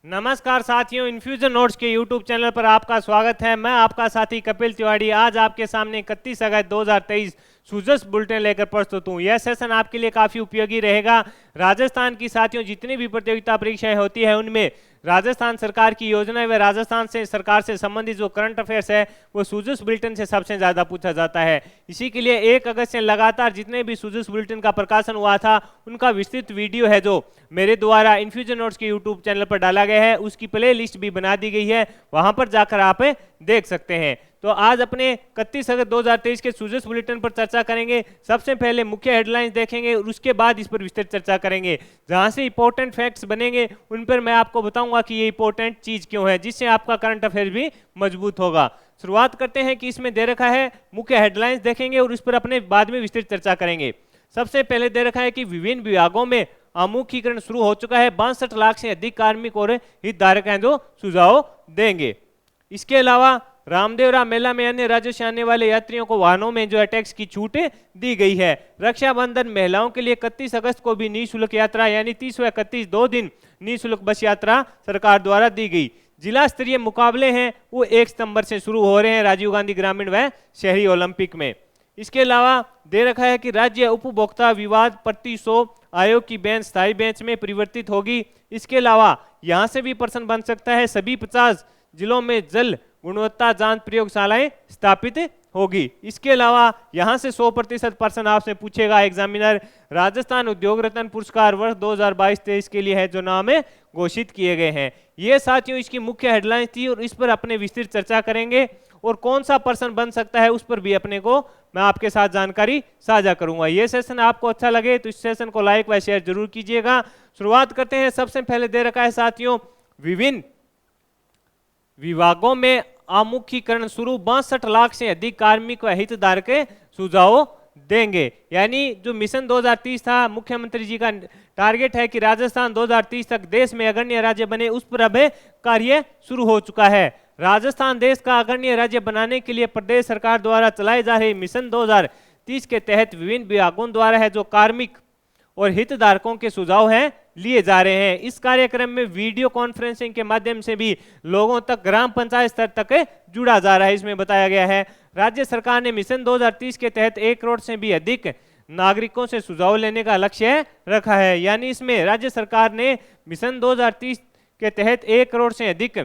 नमस्कार साथियों, infusion notes के यूट्यूब चैनल पर आपका स्वागत है। मैं आपका साथी कपिल तिवारी आज आपके सामने 31 अगस्त 2023 सूजस बुलेटिन लेकर प्रस्तुत हूँ। यह सेशन आपके लिए काफ़ी उपयोगी रहेगा। राजस्थान की साथियों जितनी भी प्रतियोगिता परीक्षाएं होती है उनमें राजस्थान सरकार की योजनाएं व राजस्थान से सरकार से संबंधित जो करंट अफेयर्स है वो सूजस बुलेटिन से सबसे ज़्यादा पूछा जाता है। इसी के लिए 1 अगस्त से लगातार जितने भी सूजस बुलेटिन का प्रकाशन हुआ था उनका विस्तृत वीडियो है जो मेरे द्वारा इन्फ्यूजन नोट्स के यूट्यूब चैनल पर डाला गया है, उसकी प्ले लिस्ट भी बना दी गई है, वहां पर जाकर आप देख सकते हैं। तो आज अपने 31 अगस्त 2023 के सूजस बुलेटिन पर चर्चा करेंगे। सबसे पहले मुख्य हेडलाइंस देखेंगे और उसके बाद इस पर विस्तृत चर्चा करेंगे। जहां से इंपॉर्टेंट फैक्ट्स बनेंगे उन पर मैं आपको बताऊंगा कि ये इंपॉर्टेंट चीज क्यों है, जिससे आपका करंट अफेयर भी मजबूत होगा। शुरुआत करते हैं कि इसमें दे रखा है मुख्य हेडलाइंस देखेंगे और इस पर अपने बाद में विस्तृत चर्चा करेंगे। सबसे पहले दे रखा है कि विभिन्न विभागों में आमुखीकरण शुरू हो चुका है, 62 लाख से अधिक कार्मिक और हितधारक हैं जो सुझाव देंगे। इसके अलावा रामदेवरा मेला में अन्य राज्यों से आने वाले यात्रियों को वाहनों में जो है टैक्स की छूट दी गई है। रक्षाबंधन महिलाओं के लिए 31 अगस्त को भी निःशुल्क यात्रा यानी 30 व 31 2 दिन निःशुल्क बस यात्रा सरकार द्वारा दी गई। जिला स्तरीय मुकाबले हैं वो 1 सितंबर से शुरू हो रहे हैं राजीव गांधी ग्रामीण व शहरी ओलंपिक में। इसके अलावा दे रखा है कि राज्य उपभोक्ता विवाद प्रति 100 आयोग की बेंच स्थायी बेंच में परिवर्तित होगी। इसके अलावा यहां से भी प्रश्न बन सकता है, सभी 50 जिलों में जल गुणवत्ता जांच प्रयोगशालाएं स्थापित होगी। इसके अलावा यहां से 100% प्रश्न आपसे पूछेगा एग्जामिनर। राजस्थान उद्योग रत्न पुरस्कार वर्ष 2022-23 के लिए है जो नाम घोषित किए गए हैं। ये साथियों इसकी मुख्य हेडलाइंस थी और इस पर अपने विस्तृत चर्चा करेंगे और कौन सा प्रश्न बन सकता है उस पर भी अपने को मैं आपके साथ जानकारी साझा करूंगा। ये सेशन आपको अच्छा लगे तो इस सेशन को लाइक व शेयर जरूर कीजिएगा। शुरुआत करते हैं। सबसे पहले दे रखा है साथियों विभिन्न विभागों में आमुखीकरण शुरू, 62 लाख से अधिक कार्मिक व हितधारक सुझाव देंगे। यानी जो मिशन 2030 था, मुख्यमंत्री जी का टारगेट है कि राजस्थान 2030 तक देश में अग्रणी राज्य बने, उस पर अब कार्य शुरू हो चुका है। राजस्थान देश का अग्रणी राज्य बनाने के लिए प्रदेश सरकार द्वारा चलाए जा रहे मिशन 2030 के तहत विभिन्न विभागों द्वारा है जो कार्मिक और हितधारकों के सुझाव हैं लिए जा रहे हैं। इस कार्यक्रम में वीडियो कॉन्फ्रेंसिंग के माध्यम से भी लोगों तक ग्राम पंचायत स्तर तक जुड़ा जा रहा है। इसमें बताया गया है राज्य सरकार ने मिशन 2030 के तहत 1 करोड़ से भी अधिक नागरिकों से सुझाव लेने का लक्ष्य रखा है। यानी इसमें राज्य सरकार ने मिशन 2030 के तहत 1 करोड़ से अधिक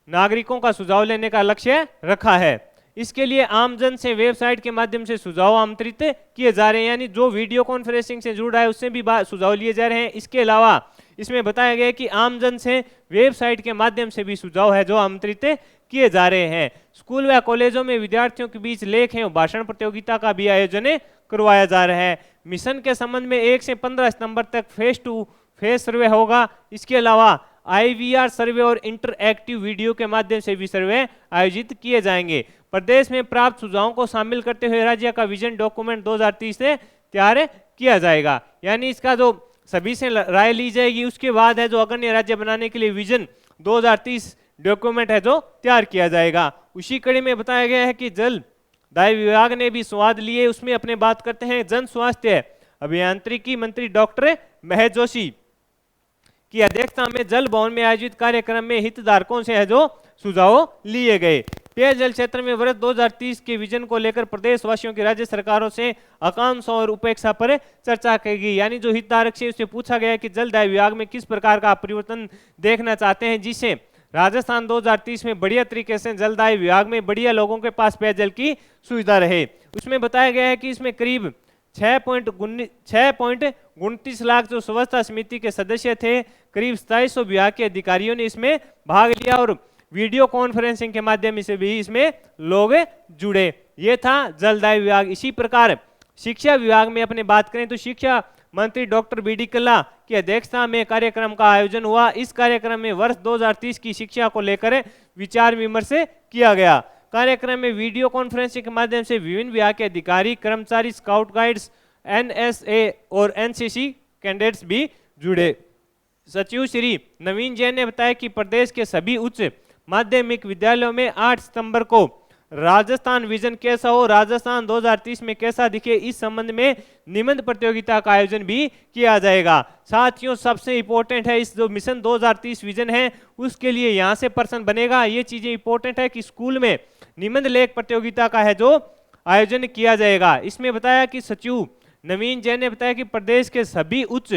नागरिकों का सुझाव लेने का लक्ष्य रखा है। इसके लिए आमजन से वेबसाइट के माध्यम से सुझाव आमंत्रित किए जा रहे हैं, यानी जो वीडियो कॉन्फ्रेंसिंग से जुड़ रहा है उससे भी सुझाव लिए जा रहे हैं। इसके अलावा इसमें बताया गया है कि आमजन से वेबसाइट के माध्यम से भी सुझाव है जो आमंत्रित किए जा रहे हैं। स्कूल व कॉलेजों में विद्यार्थियों के बीच लेख एवं भाषण प्रतियोगिता का भी आयोजन करवाया जा रहा है। मिशन के संबंध में 1 से 15 सितंबर तक फेस टू फेस सर्वे होगा। इसके अलावा IVR सर्वे और इंटरएक्टिव वीडियो के माध्यम से भी सर्वे आयोजित किए जाएंगे। प्रदेश में प्राप्त सुझावों को शामिल करते हुए राज्य का विजन डॉक्यूमेंट 2030 से तैयार किया जाएगा। यानी इसका जो सभी से राय ली जाएगी उसके बाद है जो अग्रणी राज्य बनाने के लिए विजन 2030 डॉक्यूमेंट है जो तैयार किया जाएगा। उसी कड़ी में बताया गया है कि जल दाय विभाग ने भी स्वाद लिए, उसमें अपने बात करते हैं। जन स्वास्थ्य अभियांत्रिकी मंत्री डॉक्टर महेश जोशी की अध्यक्षता में जल भवन में आयोजित कार्यक्रम में हितधारकों से है जो सुझाव लिए गए। पेयजल क्षेत्र में वर्ष 2030 के विजन को लेकर प्रदेशवासियों की राज्य सरकारों से आकांक्षाओं और उपेक्षा पर चर्चा की गई। यानी जो हितधारक से उससे पूछा गया कि जल दाय विभाग में किस प्रकार का परिवर्तन देखना चाहते हैं जिससे राजस्थान 2030 में बढ़िया तरीके से जलदाय विभाग में बढ़िया लोगों के पास पेयजल की सुविधा रहे। उसमें बताया गया है कि इसमें करीब 6.29 लाख जो स्वच्छता समिति के सदस्य थे, करीब 2700 विभाग के अधिकारियों ने इसमें भाग लिया और वीडियो कॉन्फ्रेंसिंग के माध्यम से भी इसमें लोग जुड़े। ये था जलदाय विभाग। इसी प्रकार शिक्षा विभाग में अपने बात करें तो शिक्षा मंत्री डॉक्टर BD कल्ला की अध्यक्षता में कार्यक्रम का आयोजन हुआ। इस कार्यक्रम में वर्ष 2030 की शिक्षा को लेकर विचार विमर्श किया गया। कार्यक्रम में वीडियो कॉन्फ्रेंसिंग के माध्यम से विभिन्न विभाग के अधिकारी, कर्मचारी, स्काउट गाइड्स, NSA और NCC कैंडिडेट्स भी जुड़े। सचिव श्री नवीन जैन ने बताया कि प्रदेश के सभी उच्च माध्यमिक विद्यालयों में 8 सितंबर को राजस्थान विजन कैसा हो, राजस्थान 2030 में कैसा दिखे, इस संबंध में निबंध प्रतियोगिता का आयोजन भी किया जाएगा। साथियों सबसे इंपॉर्टेंट है, इस जो मिशन 2030 विजन है उसके लिए यहाँ से प्रश्न बनेगा। ये चीजें इंपॉर्टेंट है कि स्कूल में निबंध लेख प्रतियोगिता का है जो आयोजन किया जाएगा। इसमें बताया कि सचिव नवीन जैन ने बताया कि प्रदेश के सभी उच्च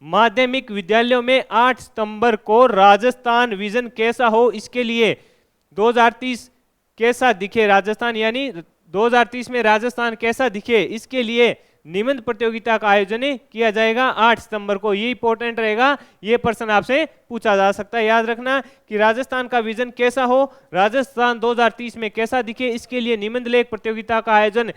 माध्यमिक विद्यालयों में 8 सितंबर को राजस्थान विजन कैसा हो, इसके लिए 2030 कैसा दिखे राजस्थान, यानी 2030 में राजस्थान कैसा दिखे, इसके लिए निबंध प्रतियोगिता का आयोजन किया जाएगा 8 सितंबर को। ये इंपॉर्टेंट रहेगा, ये प्रश्न आपसे पूछा जा सकता है। याद रखना कि राजस्थान का विजन कैसा हो, राजस्थान 2030 में कैसा दिखे, इसके लिए निबंध लेख प्रतियोगिता का आयोजन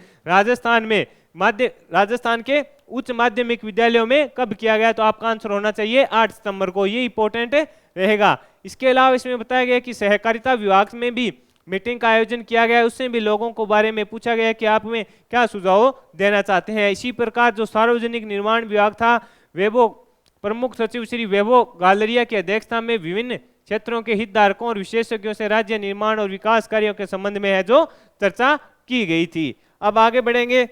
राजस्थान के उच्च माध्यमिक विद्यालयों में कब किया गया, तो आपका आंसर होना चाहिए 8 सितंबर को। ये इंपॉर्टेंट रहेगा। इसके अलावा इसमें बताया गया कि सहकारिता विभाग में भी मीटिंग का आयोजन किया गया है, उससे भी लोगों को बारे में पूछा गया कि आप में क्या सुझाव देना चाहते हैं। इसी प्रकार जो सार्वजनिक निर्माण विभाग था, वेबो प्रमुख सचिव श्री वैभव गालरिया की अध्यक्षता में विभिन्न क्षेत्रों के हितधारकों और विशेषज्ञों से राज्य निर्माण और विकास कार्यों के संबंध में है जो चर्चा की गई थी। अब आगे बढ़ेंगे।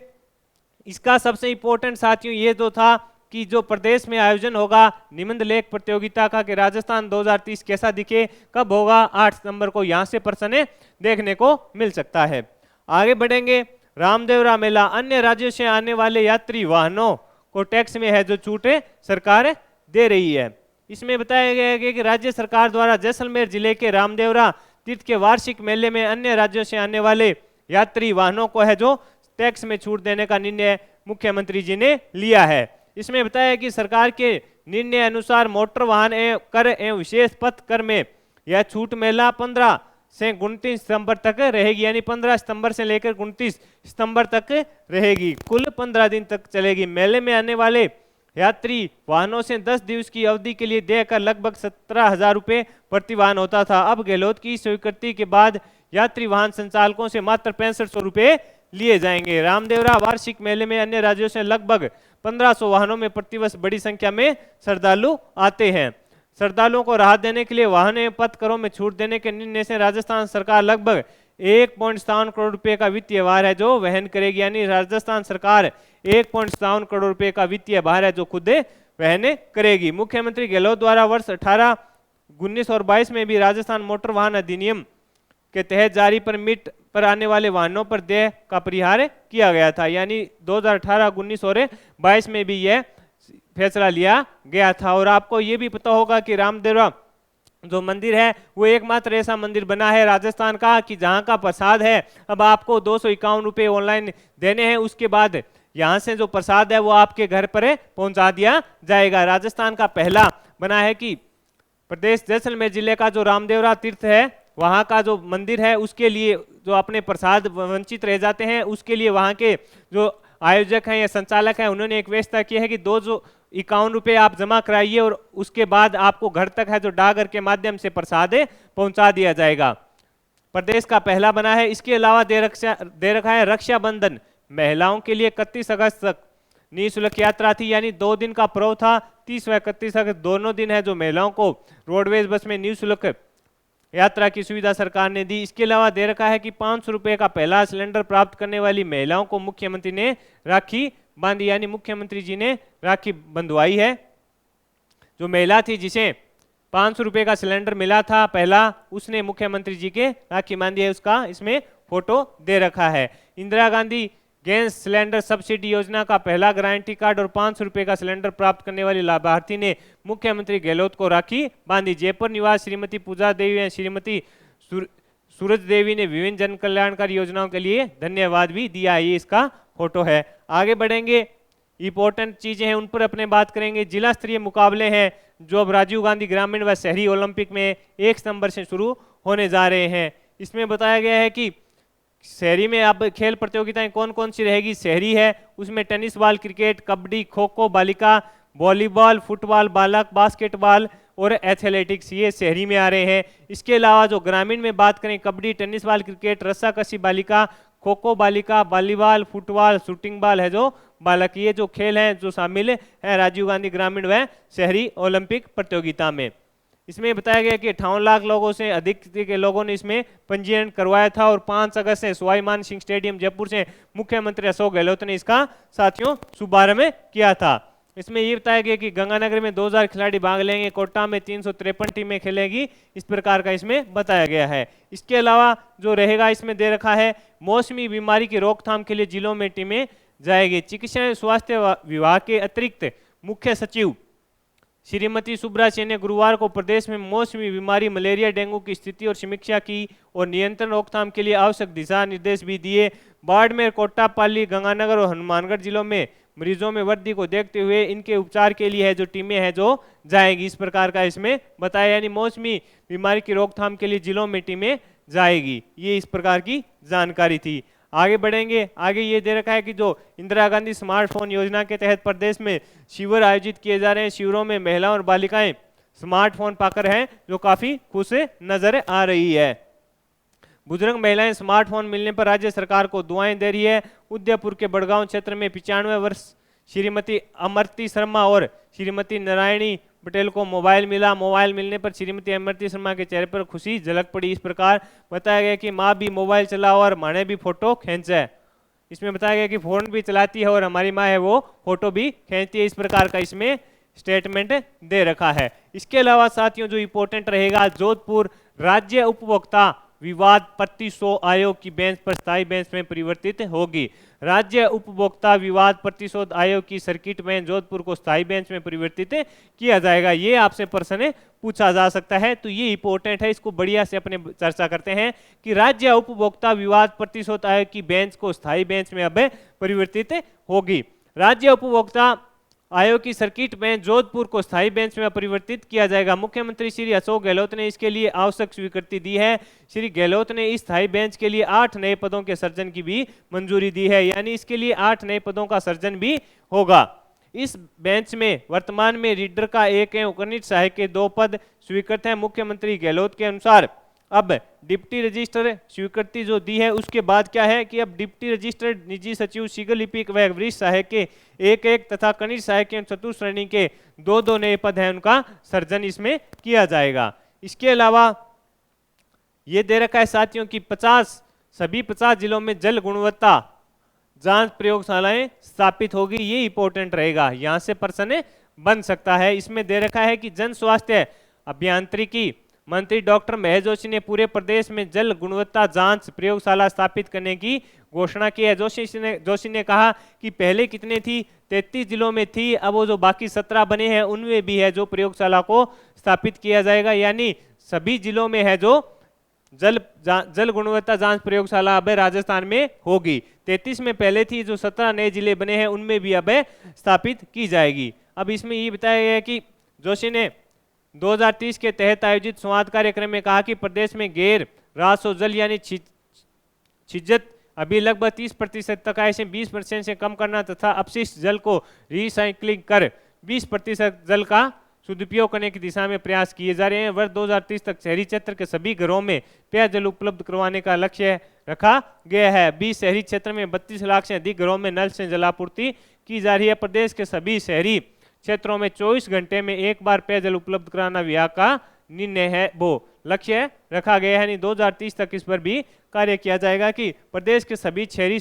इसका सबसे इंपॉर्टेंट साथियों ये तो था कि जो प्रदेश में आयोजन होगा निबंध लेख प्रतियोगिता का कि राजस्थान 2030 कैसा दिखे, कब होगा, 8 सितंबर को। यहाँ से प्रश्न देखने को मिल सकता है। आगे बढ़ेंगे। रामदेवरा मेला, अन्य राज्यों से आने वाले यात्री वाहनों को टैक्स में है जो छूटें सरकार दे रही है। इसमें बताया गया है कि राज्य सरकार द्वारा जैसलमेर जिले के रामदेवरा तीर्थ के वार्षिक मेले में अन्य राज्यों से आने वाले यात्री वाहनों को है जो टैक्स में छूट देने का निर्णय मुख्यमंत्री जी ने लिया है। इसमें बताया कि सरकार के निर्णय अनुसार मोटर वाहन कर एवं विशेष पथ कर में यह छूट मेला 15 से 29 सितंबर तक रहेगी, यानी 15 सितंबर से लेकर 29 सितंबर तक रहेगी। कुल 15 दिन तक चलेगी। मेले में आने वाले यात्री वाहनों से 10 दिवस की अवधि के लिए देकर लगभग 17,000 रुपये प्रति वाहन होता था। अब गहलोत की स्वीकृति के बाद यात्री वाहन संचालकों से मात्र 6500 रुपये लिए जाएंगे। रामदेवरा वार्षिक मेले में अन्य राज्यों से लगभग 1500 वाहनों में प्रतिवर्ष बड़ी संख्या में श्रद्धालु आते हैं। श्रद्धालुओं को राहत देने के लिए वाहन एवं पथ करों में छूट देने के निर्णय से राजस्थान सरकार लगभग 1.57 करोड़ रुपए का वित्तीय भार है जो वहन करेगी, यानी राजस्थान सरकार 1.57 करोड़ रुपए का वित्तीय भार है जो खुद वहन करेगी। मुख्यमंत्री गहलोत द्वारा वर्ष 18, 19 और 22 में भी राजस्थान मोटर वाहन अधिनियम के तहत जारी परमिट पर आने वाले वाहनों पर देय का परिहार किया गया था, यानी 2018, 19 और 22 में भी यह फैसला लिया गया था। और आपको ये भी पता होगा कि रामदेवरा जो मंदिर है वो एकमात्र ऐसा मंदिर बना है राजस्थान का कि जहाँ का प्रसाद है अब आपको 251 रुपये ऑनलाइन देने हैं, उसके बाद यहाँ से जो प्रसाद है वो आपके घर पर पहुँचा दिया जाएगा। राजस्थान का पहला बना है कि प्रदेश जैसलमेर जिले का जो रामदेवरा तीर्थ है वहाँ का जो मंदिर है उसके लिए जो अपने प्रसाद वंचित रह जाते हैं उसके लिए वहाँ के जो आयोजक हैं या संचालक हैं उन्होंने एक व्यवस्था की है कि 251 रुपये आप जमा कराइए और उसके बाद आपको घर तक है जो डाकघर के माध्यम से प्रसाद पहुंचा दिया जाएगा। प्रदेश का पहला बना है। इसके अलावा दे रखा है रक्षाबंधन महिलाओं के लिए 31 अगस्त तक निःशुल्क यात्रा थी, यानी 2 दिन का पर्व था। 30 व 31 अगस्त दोनों दिन है जो महिलाओं को रोडवेज बस में निःशुल्क यात्रा की सुविधा सरकार ने दी। इसके अलावा दे रखा है कि 500 रुपये का पहला सिलेंडर प्राप्त करने वाली महिलाओं को मुख्यमंत्री ने राखी बांधी, यानी मुख्यमंत्री जी ने राखी बंधवाई है। जो महिला थी जिसे 500 रुपये का सिलेंडर मिला था पहला, उसने मुख्यमंत्री जी के राखी बांधी है, उसका इसमें फोटो दे रखा है। Indira Gandhi gas cylinder subsidy योजना का पहला गारंटी कार्ड और 500 रुपये का सिलेंडर प्राप्त करने वाली लाभार्थी ने मुख्यमंत्री गहलोत को राखी बांधी। जयपुर निवास श्रीमती पूजा देवी और श्रीमती सूरज देवी ने विभिन्न जन कल्याणकारी योजनाओं के लिए धन्यवाद भी दिया। ये इसका फोटो है। आगे बढ़ेंगे, इंपॉर्टेंट चीजें हैं उन पर अपने बात करेंगे। जिला स्तरीय मुकाबले हैं जो अब राजीव गांधी ग्रामीण व शहरी ओलंपिक में 1 सितंबर से शुरू होने जा रहे हैं। इसमें बताया गया है कि शहरी में अब खेल प्रतियोगिताएं कौन कौन सी रहेगी। शहरी है उसमें tennis ball, cricket, kabaddi, kho kho बालिका, वॉलीबॉल, फुटबॉल बालक, बास्केटबॉल और एथलेटिक्स, ये शहरी में आ रहे हैं। इसके अलावा जो ग्रामीण में बात करें कबड्डी, टेनिस बॉल, क्रिकेट, रस्साकसी बालिका, खो खो बालिका, वॉलीबॉल, फुटबॉल, शूटिंग बॉल है जो बालक, ये जो खेल हैं जो शामिल है राजीव गांधी ग्रामीण व शहरी ओलंपिक प्रतियोगिता में। इसमें बताया गया कि 58 लाख लोगों से अधिक के लोगों ने इसमें पंजीयन करवाया था और 5 अगस्त से सवाई मान सिंह स्टेडियम जयपुर से मुख्यमंत्री अशोक गहलोत ने इसका साथियों शुभारंभ किया था। इसमें ये बताया गया कि गंगानगर में 2000 खिलाड़ी भाग लेंगे, कोटा में 353 टीमें खेलेगी, इस प्रकार का इसमें बताया गया है। इसके अलावा जो रहेगा इसमें दे रखा है मौसमी बीमारी की रोकथाम के लिए जिलों में टीमें जाएगी। चिकित्सा एवं स्वास्थ्य विभाग के अतिरिक्त मुख्य सचिव श्रीमती सुब्रा सिंह ने गुरुवार को प्रदेश में मौसमी बीमारी मलेरिया डेंगू की स्थिति और समीक्षा की और नियंत्रण रोकथाम के लिए आवश्यक दिशा निर्देश भी दिए। बाड़मेर, कोटा, पाली, गंगानगर और हनुमानगढ़ जिलों में मरीजों में वृद्धि को देखते हुए इनके उपचार के लिए है जो टीमें हैं जो जाएगी, इस प्रकार का इसमें बताया। यानी मौसमी बीमारी की रोकथाम के लिए जिलों में टीमें जाएगी, ये इस प्रकार की जानकारी थी। आगे बढ़ेंगे, आगे ये दे रखा है कि जो इंदिरा गांधी स्मार्टफोन योजना के तहत प्रदेश में शिविर आयोजित किए जा रहे हैं। शिविरों में महिलाओं और बालिकाएं स्मार्टफोन पाकर हैं जो काफी खुश नजर आ रही है। बुजुर्ग महिलाएं स्मार्टफोन मिलने पर राज्य सरकार को दुआएं दे रही है। उदयपुर के बड़गांव क्षेत्र में 95 वर्ष श्रीमती अमृति शर्मा और श्रीमती नारायणी पटेल को मोबाइल मिला। मोबाइल मिलने पर श्रीमती अमृति शर्मा के चेहरे पर खुशी झलक पड़ी। इस प्रकार बताया गया कि माँ भी मोबाइल चलाओ और माने भी फोटो खींचे। इसमें बताया गया कि फोन भी चलाती है और हमारी माँ है वो फोटो भी खींचती है, इस प्रकार का इसमें स्टेटमेंट दे रखा है। इसके अलावा साथियों जो इंपॉर्टेंट रहेगा, जोधपुर राज्य उपभोक्ता विवाद प्रतिशोध आयोग की बेंच पर स्थायी बेंच में परिवर्तित होगी। राज्य उपभोक्ता विवाद प्रतिशोध आयोग की सर्किट बेंच जोधपुर को स्थायी बेंच में परिवर्तित किया जाएगा। ये आपसे प्रश्न पूछा जा सकता है, तो ये इंपॉर्टेंट है, इसको बढ़िया से अपने चर्चा करते हैं कि राज्य उपभोक्ता विवाद प्रतिशोध आयोग की बेंच को स्थायी बेंच में अब परिवर्तित होगी। राज्य उपभोक्ता आयोग की सर्किट बेंच जोधपुर को स्थायी बेंच में परिवर्तित किया जाएगा। मुख्यमंत्री श्री अशोक गहलोत ने इसके लिए आवश्यक स्वीकृति दी है। श्री गहलोत ने इस स्थायी बेंच के लिए 8 नए पदों के सृजन की भी मंजूरी दी है, यानी इसके लिए 8 नए पदों का सृजन भी होगा। इस बेंच में वर्तमान में रीडर का 1 एवं गणित सहायक के 2 पद स्वीकृत हैं। मुख्यमंत्री गहलोत के अनुसार अब डिप्टी रजिस्टर स्वीकृति जो दी है उसके बाद क्या है कि अब डिप्टी रजिस्टर, निजी सचिव, शीघ्र लिपिक व वरिष्ठ सहायक के 1-1 तथा कनिष्ठ सहायक के चतुर्थ श्रेणी के 2-2 नए पद हैं, उनका सृजन इसमें किया जाएगा। इसके अलावा ये दे रखा है साथियों की सभी 50 जिलों में जल गुणवत्ता जांच प्रयोगशालाएं स्थापित होगी। ये इंपॉर्टेंट रहेगा, यहां से प्रश्न बन सकता है। इसमें दे रखा है कि जन स्वास्थ्य अभियांत्रिकी मंत्री डॉक्टर महेश जोशी ने पूरे प्रदेश में जल गुणवत्ता जांच प्रयोगशाला स्थापित करने की घोषणा की है। जोशी ने कहा कि पहले कितने थी, 33 जिलों में थी, अब वो जो बाकी 17 बने हैं उनमें भी है जो प्रयोगशाला को स्थापित किया जाएगा। यानी सभी जिलों में है जो जल गुणवत्ता जांच प्रयोगशाला अब राजस्थान में होगी। 33 में पहले थी, जो 17 नए जिले बने हैं उनमें भी अब स्थापित की जाएगी। अब इसमें ये बताया गया कि जोशी ने 2030 के तहत आयोजित संवाद कार्यक्रम में कहा कि प्रदेश में गैर राजस्व जल यानी छिज्जत अभी लगभग 30% तक आए से 20% से कम करना तथा अपशिष्ट जल को रिसाइक्लिंग कर 20% जल का सदुपयोग करने की दिशा में प्रयास किए जा रहे हैं। वर्ष 2030 तक शहरी क्षेत्र के सभी घरों में पेयजल उपलब्ध करवाने का लक्ष्य रखा गया है। 20 शहरी क्षेत्र में 32 लाख से अधिक घरों में नल से जलापूर्ति की जा रही है। प्रदेश के सभी शहरी क्षेत्रों में 24 घंटे में एक बार पेयजल उपलब्ध कराना विभाग का निर्णय है, वो लक्ष्य रखा गया है। 2030 तक इस पर भी कार्य किया जाएगा कि प्रदेश के सभी शहरी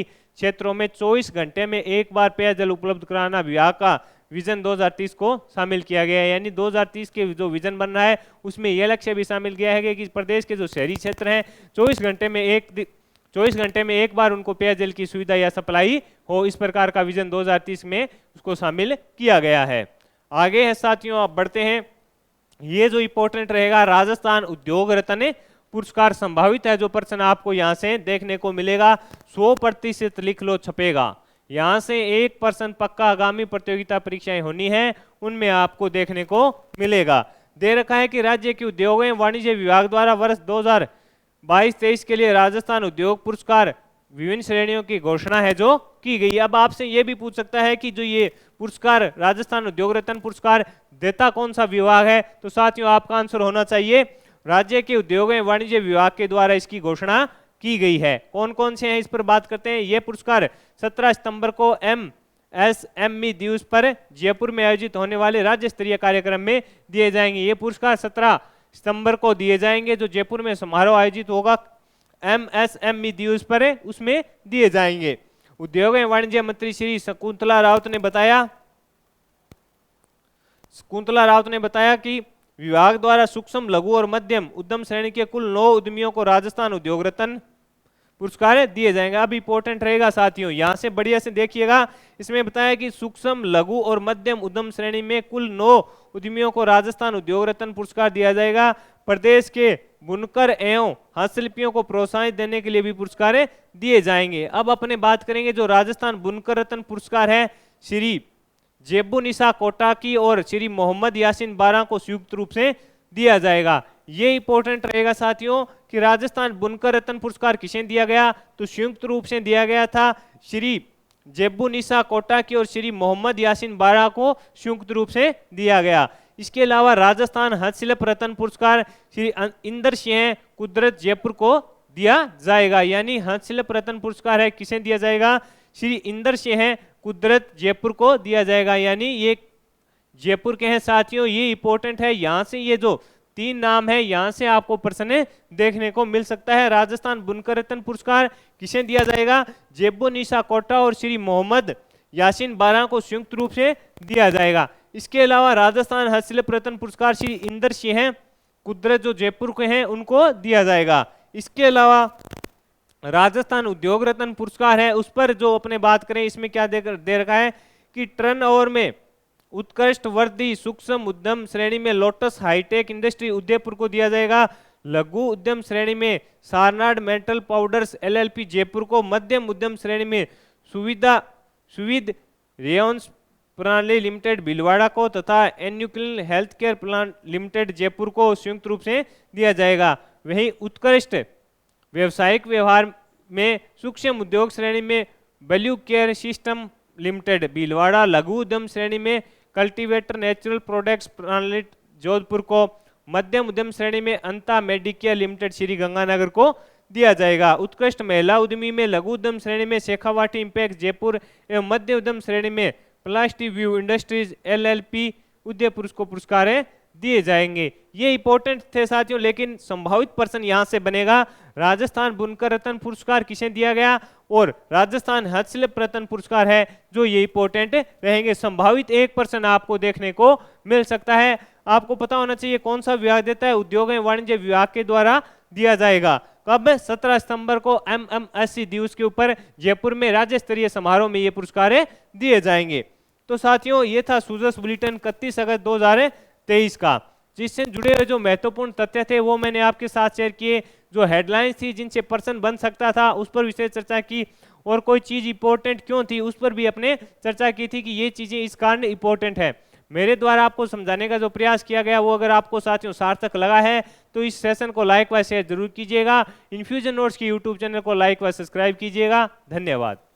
क्षेत्रों में 24 घंटे में एक बार पेयजल उपलब्ध कराना विभाग का विजन 2030 को शामिल किया गया है। यानी 2030 के जो विजन बन रहा है उसमें यह लक्ष्य भी शामिल किया है कि प्रदेश के जो शहरी क्षेत्र हैं 24 घंटे में एक बार उनको पेयजल की सुविधा या सप्लाई हो, इस प्रकार का विजन 2030 में उसको शामिल किया गया है। आगे है साथियों, आप बढ़ते हैं। ये जो इंपॉर्टेंट रहेगा, राजस्थान उद्योग रत्न पुरस्कार संभावित है। जो प्रश्न आपको यहां से देखने को मिलेगा 100% लिख लो, छपेगा। यहां से 1% पक्का आगामी प्रतियोगिता परीक्षाएं होनी है, उनमें आपको देखने को मिलेगा। दे रखा है कि राज्य के उद्योग एवं वाणिज्य विभाग द्वारा वर्ष 2022-23 के लिए राजस्थान उद्योग पुरस्कार विभिन्न श्रेणियों की घोषणा है जो की गई। अब आपसे ये भी पूछ सकता है कि जो ये पुरस्कार राजस्थान उद्योग रत्न पुरस्कार देता कौन सा विभाग है, तो साथियों आपका आंसर होना चाहिए राज्य के उद्योग एवं वाणिज्य विभाग के द्वारा इसकी घोषणा की गई है। कौन कौन से हैं इस पर बात करते हैं। ये पुरस्कार 17 सितंबर को एमएसएमई दिवस पर जयपुर में आयोजित होने वाले राज्य स्तरीय कार्यक्रम में दिए जाएंगे। ये पुरस्कार 17 सितंबर को दिए जाएंगे, जो जयपुर में समारोह आयोजित होगा एमएसएमई दिवस पर है, उसमें दिए जाएंगे। उद्योग एवं वाणिज्य मंत्री श्री शकुंतला रावत ने बताया कि विभाग द्वारा सूक्ष्म लघु और मध्यम उद्यम श्रेणी के कुल 9 उद्यमियों को राजस्थान उद्योग रत्न पुरस्कार दिए जाएंगे। अब इंपॉर्टेंट रहेगा साथियों, यहां से बढ़िया से देखिएगा। इसमें बताया कि सूक्ष्म लघु और मध्यम उद्यम श्रेणी में कुल 9 उद्यमियों को राजस्थान उद्योग रत्न पुरस्कार दिया जाएगा। प्रदेश के बुनकर एवं हस्तशिल्पियों को प्रोत्साहित देने के लिए भी पुरस्कार दिए जाएंगे। अब अपने बात करेंगे जो राजस्थान बुनकर रत्न पुरस्कार है, श्री जेबू निशा कोटाकी और श्री मोहम्मद यासीन बारा को संयुक्त रूप से दिया जाएगा। ये इंपॉर्टेंट रहेगा साथियों कि राजस्थान बुनकर रत्न पुरस्कार किसे दिया गया, तो संयुक्त रूप से दिया गया था श्री जेबू निशा कोटाकी और श्री मोहम्मद यासीन बारा को संयुक्त रूप से दिया गया। इसके अलावा राजस्थान हस्तशिल्प रत्न पुरस्कार श्री इंदर सिंह कुदरत जयपुर को दिया जाएगा। यानी हस्तशिल्प रत्न पुरस्कार है किसे दिया जाएगा, श्री इंदर सिंह कुदरत जयपुर को दिया जाएगा। यानी ये जयपुर के हैं साथियों, ये इंपॉर्टेंट है। यहां से ये जो 3 नाम है यहां से आपको प्रश्न देखने को मिल सकता है। राजस्थान बुनकर रत्न पुरस्कार किसे दिया जाएगा, जेबू निशा कोटा और श्री मोहम्मद यासीन बारा को संयुक्त रूप से दिया जाएगा। इसके अलावा राजस्थान हस्तशिल्प रत्न पुरस्कार श्री इंदर सिंह कुदरत जो जयपुर के हैं उनको दिया जाएगा। इसके अलावा राजस्थान उद्योग रत्न पुरस्कार है, उस पर जो अपने बात करें इसमें क्या दे रखा है कि टर्नओवर में उत्कृष्ट वर्दी सूक्ष्म उद्यम श्रेणी में लोटस हाईटेक इंडस्ट्री उदयपुर को दिया जाएगा। लघु उद्यम श्रेणी में सारनाड मेटल पाउडर्स एलएलपी जयपुर को, मध्यम उद्यम श्रेणी में सुविध रेयन्स प्रणाली लिमिटेड भीलवाड़ा को तथा एन्यूक्लिन health care plant limited Jaipur को संयुक्त रूप से दिया जाएगा। वहीं उत्कृष्ट व्यवसायिक व्यवहार में सूक्ष्म उद्योग श्रेणी में value care system limited Bhilwara, लघु उद्यम श्रेणी में कल्टीवेटर नेचुरल प्रोडक्ट्स प्रणाली जोधपुर को, मध्यम उद्यम श्रेणी में अंता मेडिकेयर लिमिटेड श्री गंगानगर को दिया जाएगा। उत्कृष्ट महिला उद्यमी में लघु उद्यम श्रेणी में शेखावाटी इंपैक्ट जयपुर एवं मध्य उद्यम श्रेणी में plastic view industries LLP Udaipur को पुरस्कार दिए जाएंगे। ये इंपॉर्टेंट थे साथियों, लेकिन संभावित प्रश्न यहां से बनेगा राजस्थान बुनकर रत्न पुरस्कार किसे दिया गया और राजस्थान हस्तशिल्प रत्न पुरस्कार है, जो ये इंपॉर्टेंट रहेंगे। संभावित एक प्रश्न आपको देखने को मिल सकता है। आपको पता होना चाहिए कौन सा विभाग देता है, उद्योग एवं वाणिज्य विभाग के द्वारा दिया जाएगा। कब, 17 सितंबर को एमएमएससी दिवस के ऊपर जयपुर में राज्य स्तरीय समारोह में ये पुरस्कार दिए जाएंगे। तो साथियों ये था सूजस बुलेटिन 31 अगस्त 2023 का। जिससे जुड़े हुए जो महत्वपूर्ण तथ्य थे वो मैंने आपके साथ शेयर किए। जो हेडलाइंस थी जिनसे प्रश्न बन सकता था उस पर विशेष चर्चा की, और कोई चीज इंपॉर्टेंट क्यों थी उस पर भी अपने चर्चा की थी कि ये चीजें इस कारण इंपॉर्टेंट है। मेरे द्वारा आपको समझाने का जो प्रयास किया गया वो अगर आपको साथियों सार्थक लगा है तो इस सेशन को लाइक व शेयर जरूर कीजिएगा। इन्फ्यूजन नोट्स की यूट्यूब चैनल को लाइक व सब्सक्राइब कीजिएगा। धन्यवाद।